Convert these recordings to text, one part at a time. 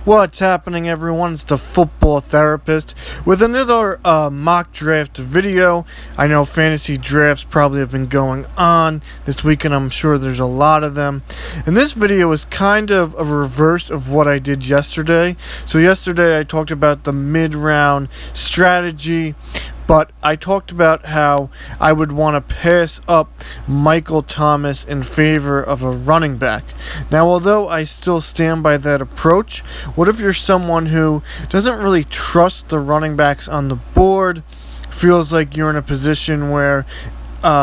What's happening, everyone? It's the Football Therapist with another mock draft video. I know fantasy drafts probably have been going on this weekend. I'm sure there's a lot of them. And this video is kind of a reverse of what I did yesterday. So yesterday I talked about the mid-round strategy, but I talked about how I would want to pass up Michael Thomas in favor of a running back. Now, although I still stand by that approach, what if you're someone who doesn't really trust the running backs on the board, feels like you're in a position where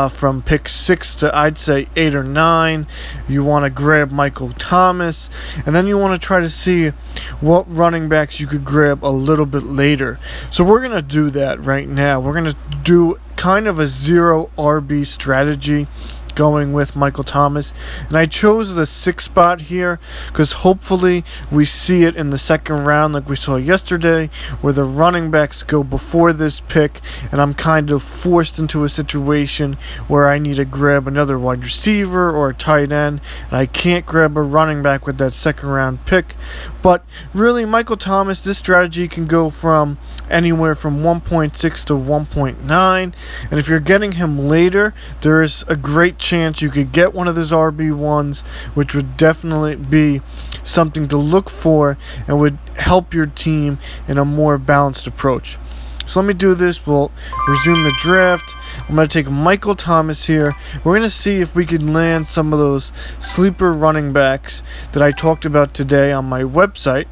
from pick 6 to I'd say 8 or 9, you want to grab Michael Thomas, and then you want to try to see what running backs you could grab a little bit later. So we're going to do that right now. We're going to do kind of a zero RB strategy going with Michael Thomas, and I chose the 6th spot here because hopefully we see it in the second round like we saw yesterday, where the running backs go before this pick and I'm kind of forced into a situation where I need to grab another wide receiver or a tight end, and I can't grab a running back with that second round pick. But really, Michael Thomas, this strategy can go from anywhere from 1.6 to 1.9, and if you're getting him later, there is a great chance you could get one of those RB1s, which would definitely be something to look for and would help your team in a more balanced approach. So let me do this. We'll resume the draft. I'm going to take Michael Thomas here. We're going to see if we can land some of those sleeper running backs that I talked about today on my website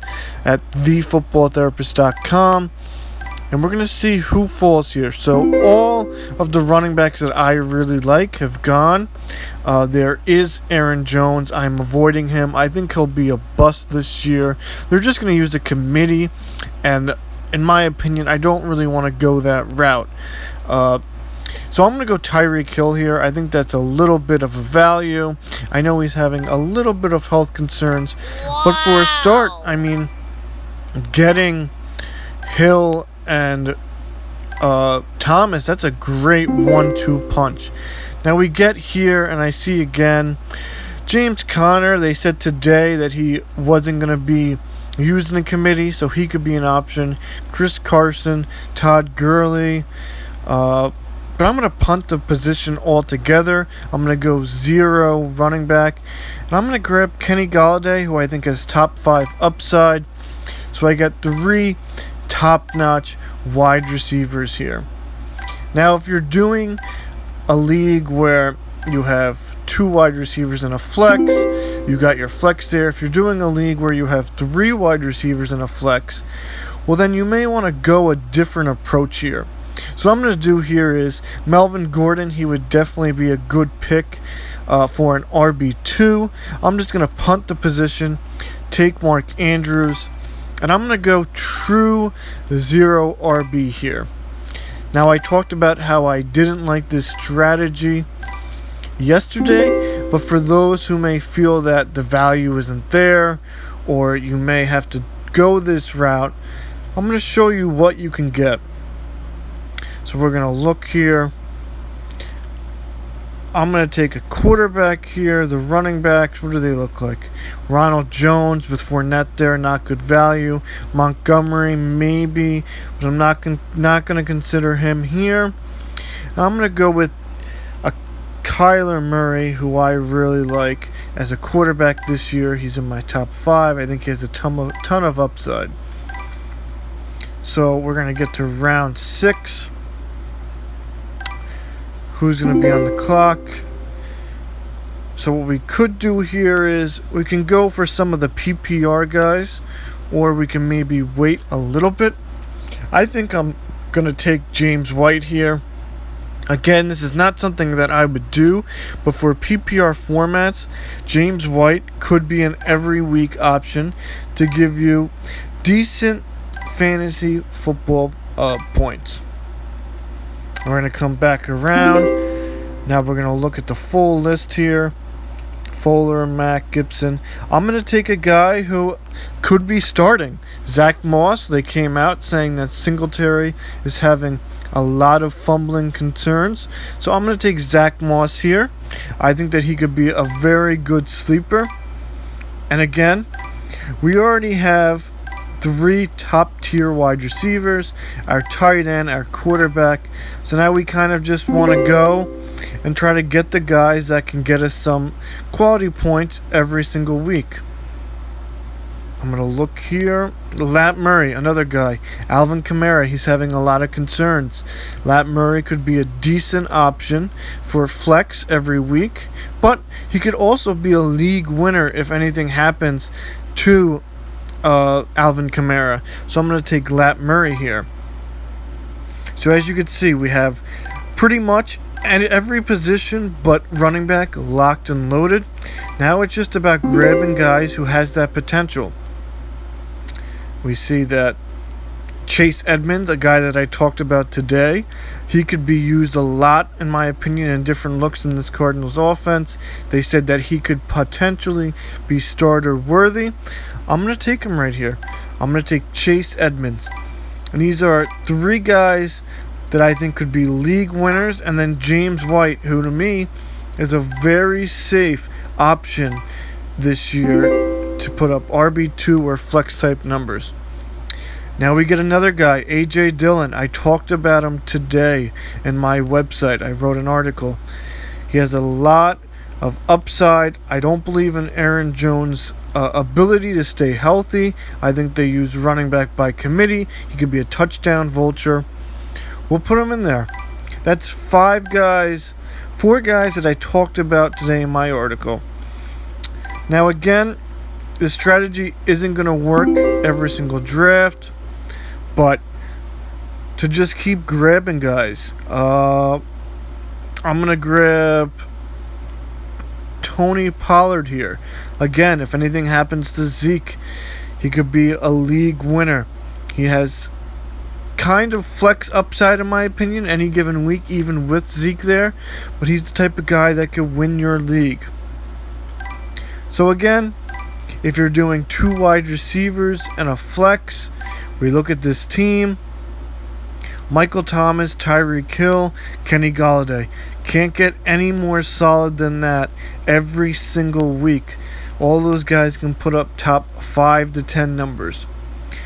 at thefootballtherapist.com. And we're going to see who falls here. So all of the running backs that I really like have gone. There is Aaron Jones. I'm avoiding him. I think he'll be a bust this year. They're just going to use the committee. And in my opinion, I don't really want to go that route. So I'm going to go Tyreek Hill here. I think that's a little bit of a value. I know he's having a little bit of health concerns. Wow. But for a start, I mean, getting Hill and Thomas, that's a great 1-2 punch. Now we get here, and I see again James Conner. They said today that he wasn't going to be used in the committee, so he could be an option. Chris Carson, Todd Gurley, but I'm going to punt the position altogether. I'm going to go zero running back, and I'm going to grab Kenny Golladay, who I think has top 5 upside. So I got 3 top-notch wide receivers here. Now, if you're doing a league where you have 2 wide receivers and a flex, you got your flex there. If you're doing a league where you have 3 wide receivers and a flex, well, then you may want to go a different approach here. So what I'm going to do here is Melvin Gordon. He would definitely be a good pick for an RB2. I'm just going to punt the position, take Mark Andrews, and I'm going to go true zero RB here. Now, I talked about how I didn't like this strategy yesterday, but for those who may feel that the value isn't there, or you may have to go this route, I'm going to show you what you can get. So we're going to look here. I'm going to take a quarterback here. The running backs, what do they look like? Ronald Jones with Fournette there, not good value. Montgomery, maybe, but I'm not going to consider him here. I'm going to go with a Kyler Murray, who I really like as a quarterback this year. He's in my top 5. I think he has a ton of upside. So we're going to get to round 6. Who's going to be on the clock? So what we could do here is we can go for some of the PPR guys, or we can maybe wait a little bit. I think I'm going to take James White here. Again, this is not something that I would do, but for PPR formats, James White could be an every week option to give you decent fantasy football points. We're going to come back around. Now we're going to look at the full list here. Fuller, Mack, Gibson. I'm going to take a guy who could be starting. Zach Moss. They came out saying that Singletary is having a lot of fumbling concerns. So I'm going to take Zach Moss here. I think that he could be a very good sleeper. And again, we already have 3 top-tier wide receivers, our tight end, our quarterback. So now we kind of just want to go and try to get the guys that can get us some quality points every single week. I'm going to look here. Lat Murray, another guy. Alvin Kamara, he's having a lot of concerns. Lat Murray could be a decent option for flex every week, but he could also be a league winner if anything happens to Alvin Kamara. So I'm going to take Lat Murray here. So as you can see, we have pretty much every position but running back locked and loaded. Now it's just about grabbing guys who has that potential. We see that Chase Edmonds, a guy that I talked about today, he could be used a lot, in my opinion, in different looks in this Cardinals offense. They said that he could potentially be starter worthy. I'm going to take him right here. I'm going to take Chase Edmonds. And these are 3 guys that I think could be league winners. And then James White, who to me is a very safe option this year to put up RB2 or flex type numbers. Now we get another guy, A.J. Dillon. I talked about him today in my website. I wrote an article. He has a lot of upside. I don't believe in Aaron Jones' ability to stay healthy. I think they use running back by committee. He could be a touchdown vulture. We'll put him in there. That's 4 guys that I talked about today in my article. Now again, this strategy isn't going to work every single draft, but to just keep grabbing guys, I'm going to grab Tony Pollard here. Again, if anything happens to Zeke, he could be a league winner. He has kind of flex upside in my opinion any given week, even with Zeke there, but he's the type of guy that could win your league. So again, if you're doing 2 wide receivers and a flex, we look at this team. Michael Thomas, Tyreek Hill, Kenny Golladay. Can't get any more solid than that every single week. All those guys can put up top 5 to 10 numbers.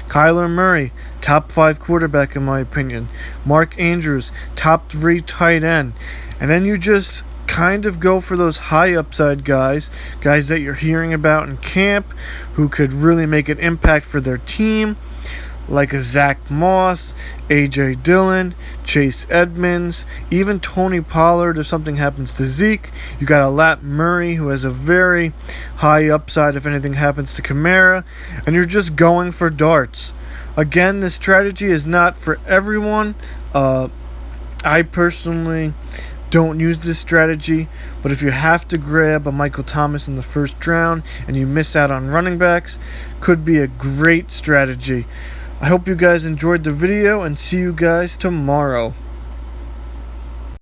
Kyler Murray, top 5 quarterback in my opinion. Mark Andrews, top 3 tight end. And then you just kind of go for those high upside guys that you're hearing about in camp who could really make an impact for their team, like a Zach Moss, A.J. Dillon, Chase Edmonds, even Tony Pollard if something happens to Zeke. You got a Lat Murray who has a very high upside if anything happens to Kamara, and you're just going for darts. Again, this strategy is not for everyone. I personally don't use this strategy, but if you have to grab a Michael Thomas in the first round and you miss out on running backs, could be a great strategy. I hope you guys enjoyed the video and see you guys tomorrow.